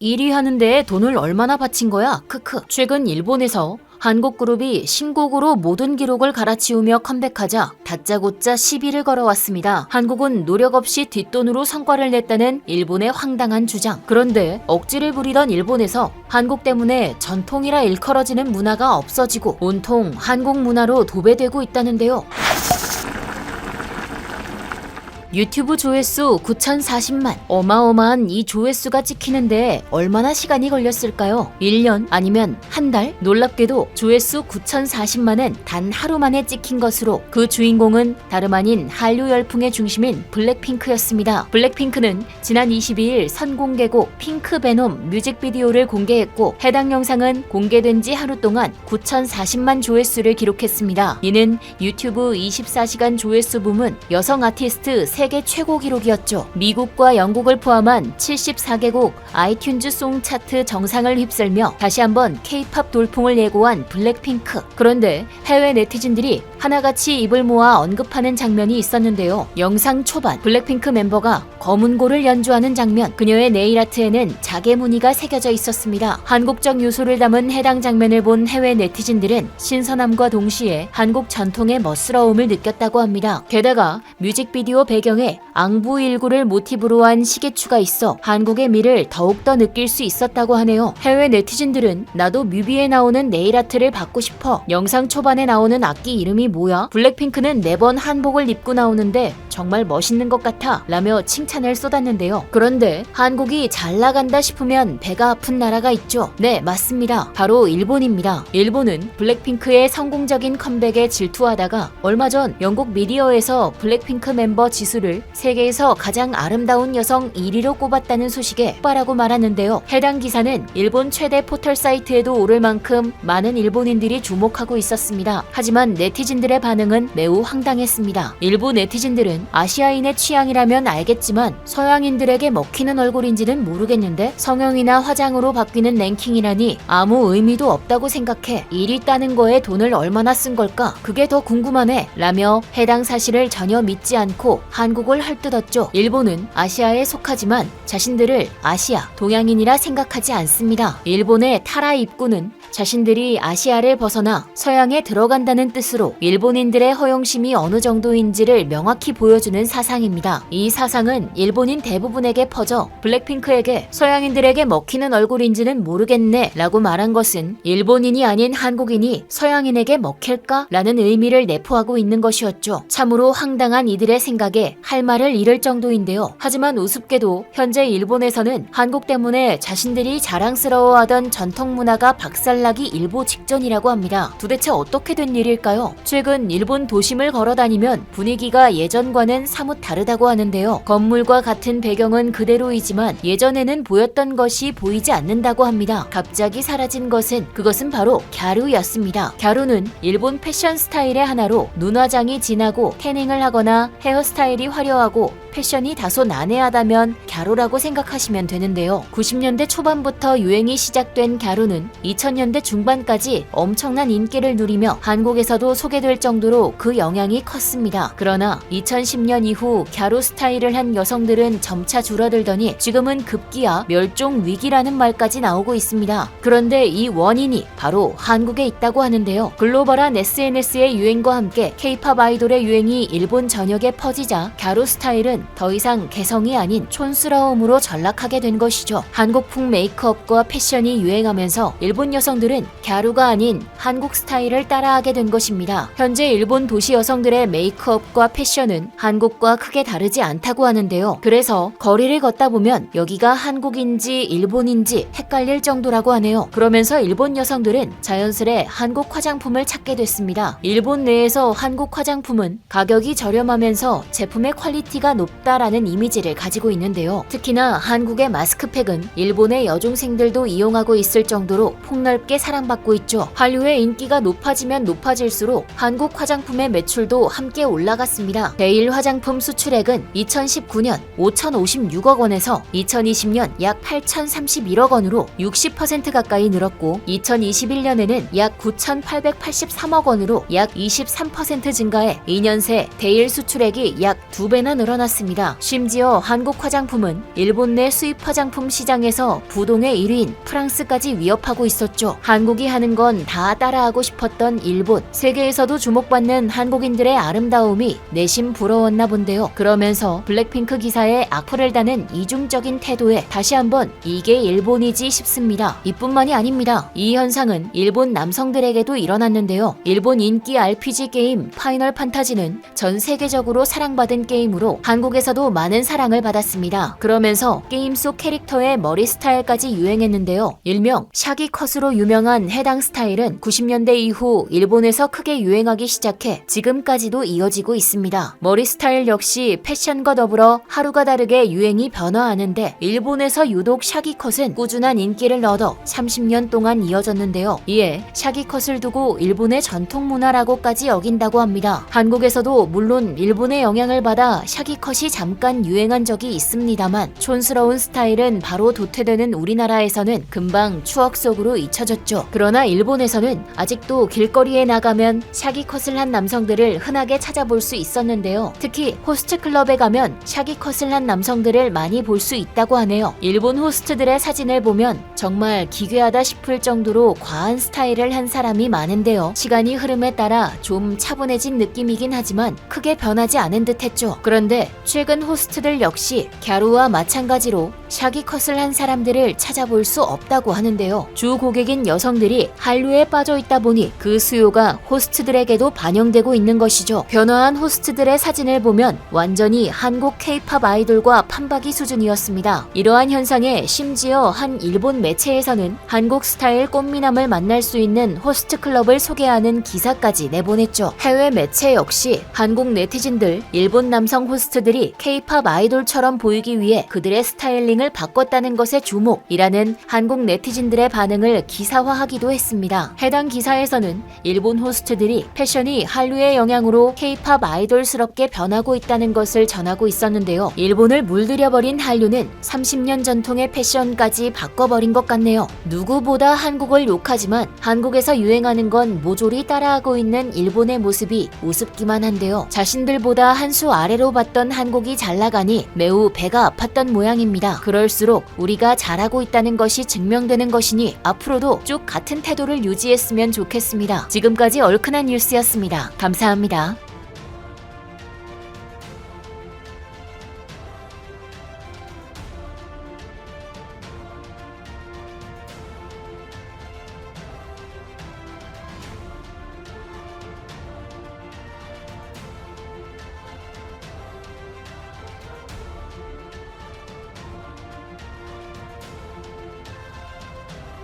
1위 하는데 돈을 얼마나 바친 거야? 크크. 최근 일본에서 한국 그룹이 신곡으로 모든 기록을 갈아치우며 컴백하자 다짜고짜 시비를 걸어왔습니다. 한국은 노력 없이 뒷돈으로 성과를 냈다는 일본의 황당한 주장. 그런데 억지를 부리던 일본에서 한국 때문에 전통이라 일컬어지는 문화가 없어지고 온통 한국 문화로 도배되고 있다는데요. 유튜브 조회수 9,040만. 어마어마한 이 조회수가 찍히는데 얼마나 시간이 걸렸을까요? 1년 아니면 한 달? 놀랍게도 조회수 9,040만은 단 하루 만에 찍힌 것으로 그 주인공은 다름 아닌 한류 열풍의 중심인 블랙핑크였습니다. 블랙핑크는 지난 22일 선공개곡 핑크베놈 뮤직비디오를 공개했고 해당 영상은 공개된 지 하루 동안 9,040만 조회수를 기록했습니다. 이는 유튜브 24시간 조회수 부문 여성 아티스트 세계 최고 기록이었죠. 미국과 영국을 포함한 74개국 아이튠즈 송 차트 정상을 휩쓸며 다시 한번 K-팝 돌풍을 예고한 블랙핑크. 그런데 해외 네티즌들이 하나같이 입을 모아 언급하는 장면이 있었는데요. 영상 초반 블랙핑크 멤버가 검은고를 연주하는 장면. 그녀의 네일아트에는 자개 무늬가 새겨져 있었습니다. 한국적 요소를 담은 해당 장면을 본 해외 네티즌들은 신선함과 동시에 한국 전통의 멋스러움을 느꼈다고 합니다. 게다가 뮤직비디오 배경에 앙부일구를 모티브로 한 시계추가 있어 한국의 미를 더욱더 느낄 수 있었다고 하네요. 해외 네티즌들은 나도 뮤비에 나오는 네일아트를 받고 싶어. 영상 초반에 나오는 악기 이름이 뭐야? 블랙핑크는 매번 한복을 입고 나오는데 정말 멋있는 것 같아 라며 칭찬을 쏟았는데요. 그런데 한국이 잘 나간다 싶으면 배가 아픈 나라가 있죠. 네, 맞습니다. 바로 일본입니다. 일본은 블랙핑크의 성공적인 컴백에 질투하다가 얼마 전 영국 미디어에서 블랙핑크 멤버 지수를 세계에서 가장 아름다운 여성 1위로 꼽았다는 소식에 폭발하고 말았는데요. 해당 기사는 일본 최대 포털 사이트에도 오를 만큼 많은 일본인들이 주목하고 있었습니다. 하지만 네티즌들의 반응은 매우 황당했습니다. 일부 네티즌들은 아시아인의 취향이라면 알겠지만 서양인들에게 먹히는 얼굴인지는 모르겠는데 성형이나 화장으로 바뀌는 랭킹이라니 아무 의미도 없다고 생각해. 1위 따는 거에 돈을 얼마나 쓴 걸까? 그게 더 궁금하네 라며 해당 사실을 전혀 믿지 않고 한국을 헐뜯었죠. 일본은 아시아에 속하지만 자신들을 아시아, 동양인이라 생각하지 않습니다. 일본의 타라 입구는 자신들이 아시아를 벗어나 서양에 들어간다는 뜻으로 일본인들의 허용심이 어느 정도인지를 명확히 보여주는 사상입니다. 이 사상은 일본인 대부분에게 퍼져 블랙핑크에게 서양인들에게 먹히는 얼굴인지는 모르겠네 라고 말한 것은 일본인이 아닌 한국인이 서양인에게 먹힐까? 라는 의미를 내포하고 있는 것이었죠. 참으로 황당한 이들의 생각에 할 말을 잃을 정도인데요. 하지만 우습게도 현재 일본에서는 한국 때문에 자신들이 자랑스러워하던 전통 문화가 박살나기 일보 직전이라고 합니다. 도대체 어떻게 된 일일까요? 최근 일본 도심을 걸어다니면 분위기가 예전과는 사뭇 다르다고 하는데요. 건물과 같은 배경은 그대로이지만 예전에는 보였던 것이 보이지 않는다고 합니다. 갑자기 사라진 그것은 바로 갸루였습니다. 갸루는 일본 패션 스타일의 하나로 눈화장이 진하고 태닝을 하거나 헤어스타일이 화려하고 패션이 다소 난해하다면 갸루라고 생각하시면 되는데요. 90년대 초반부터 유행이 시작된 갸루는 2000년대 중반까지 엄청난 인기를 누리며 한국에서도 소개될 정도로 그 영향이 컸습니다. 그러나 2010년 이후 갸루 스타일을 한 여성들은 점차 줄어들더니 지금은 급기야 멸종 위기라는 말까지 나오고 있습니다. 그런데 이 원인이 바로 한국에 있다고 하는데요. 글로벌한 SNS의 유행과 함께 K-팝 아이돌의 유행이 일본 전역에 퍼지자 갸루 스타일은 더 이상 개성이 아닌 촌스러움으로 전락하게 된 것이죠. 한국풍 메이크업과 패션이 유행하면서 일본 여성들은 갸루가 아닌 한국 스타일을 따라하게 된 것입니다. 현재 일본 도시 여성들의 메이크업과 패션은 한국과 크게 다르지 않다고 하는데요. 그래서 거리를 걷다 보면 여기가 한국인지 일본인지 헷갈릴 정도라고 하네요. 그러면서 일본 여성들은 자연스레 한국 화장품을 찾게 됐습니다. 일본 내에서 한국 화장품은 가격이 저렴하면서 제품의 퀄리티가 높다라는 이미지를 가지고 있는데요. 특히나 한국의 마스크팩은 일본의 여중생들도 이용하고 있을 정도로 폭넓게 사랑받고 있죠. 한류의 인기가 높아지면 높아질수록 한국 화장품의 매출도 함께 올라갔습니다. 대일 화장품 수출액은 2019년 5,056억 원에서 2020년 약 8,031억 원으로 60% 가까이 늘었고 2021년에는 약 9,883억 원으로 약 23% 증가해 2년 새 대일 수출액이 약 2배나 늘어났습니다. 했습니다. 심지어 한국 화장품은 일본 내 수입 화장품 시장에서 부동의 1위인 프랑스까지 위협하고 있었죠. 한국이 하는 건 다 따라하고 싶었던 일본, 세계에서도 주목받는 한국인들의 아름다움이 내심 부러웠나 본데요. 그러면서 블랙핑크 기사에 악플을 다는 이중적인 태도에 다시 한번 이게 일본이지 싶습니다. 이뿐만이 아닙니다. 이 현상은 일본 남성들에게도 일어났는데요. 일본 인기 RPG 게임 파이널 판타지는 전 세계적으로 사랑받은 게임으로 한국에서도 많은 사랑을 받았습니다. 그러면서 게임 속 캐릭터의 머리 스타일까지 유행했는데요. 일명 샤기 컷으로 유명한 해당 스타일은 90년대 이후 일본에서 크게 유행하기 시작해 지금까지도 이어지고 있습니다. 머리 스타일 역시 패션과 더불어 하루가 다르게 유행이 변화하는데 일본에서 유독 샤기 컷은 꾸준한 인기를 얻어 30년 동안 이어졌는데요. 이에 샤기 컷을 두고 일본의 전통 문화라고까지 여긴다고 합니다. 한국에서도 물론 일본의 영향을 받아 샤기 컷이 잠깐 유행한 적이 있습니다만 촌스러운 스타일은 바로 도태되는 우리나라에서는 금방 추억 속으로 잊혀졌죠. 그러나 일본에서는 아직도 길거리에 나가면 샤기 컷을 한 남성들을 흔하게 찾아볼 수 있었는데요. 특히 호스트 클럽에 가면 샤기 컷을 한 남성들을 많이 볼 수 있다고 하네요. 일본 호스트들의 사진을 보면 정말 기괴하다 싶을 정도로 과한 스타일을 한 사람이 많은데요. 시간이 흐름에 따라 좀 차분해진 느낌이긴 하지만 크게 변하지 않은 듯 했죠. 그런데 최근 호스트들 역시 갸루와 마찬가지로 샤기 컷을 한 사람들을 찾아볼 수 없다고 하는데요. 주 고객인 여성들이 한류에 빠져 있다 보니 그 수요가 호스트들에게도 반영되고 있는 것이죠. 변화한 호스트들의 사진을 보면 완전히 한국 K-팝 아이돌과 판박이 수준이었습니다. 이러한 현상에 심지어 한 일본 매체에서는 한국 스타일 꽃미남을 만날 수 있는 호스트 클럽을 소개하는 기사까지 내보냈죠. 해외 매체 역시 한국 네티즌들, 일본 남성 호스트들이 K-팝 아이돌처럼 보이기 위해 그들의 스타일링을 바꿨다는 것에 주목이라는 한국 네티즌들의 반응을 기사화하기도 했습니다. 해당 기사에서는 일본 호스트들이 패션이 한류의 영향으로 K-팝 아이돌스럽게 변하고 있다는 것을 전하고 있었는데요. 일본을 물들여버린 한류는 30년 전통의 패션까지 바꿔버린 것 같네요. 누구보다 한국을 욕하지만 한국에서 유행하는 건 모조리 따라하고 있는 일본의 모습이 우습기만 한데요. 자신들보다 한 수 아래로 봤던 한국이 잘 나가니 매우 배가 아팠던 모양입니다. 그럴수록 우리가 잘하고 있다는 것이 증명되는 것이니 앞으로도 쭉 같은 태도를 유지했으면 좋겠습니다. 지금까지 얼큰한 뉴스였습니다. 감사합니다.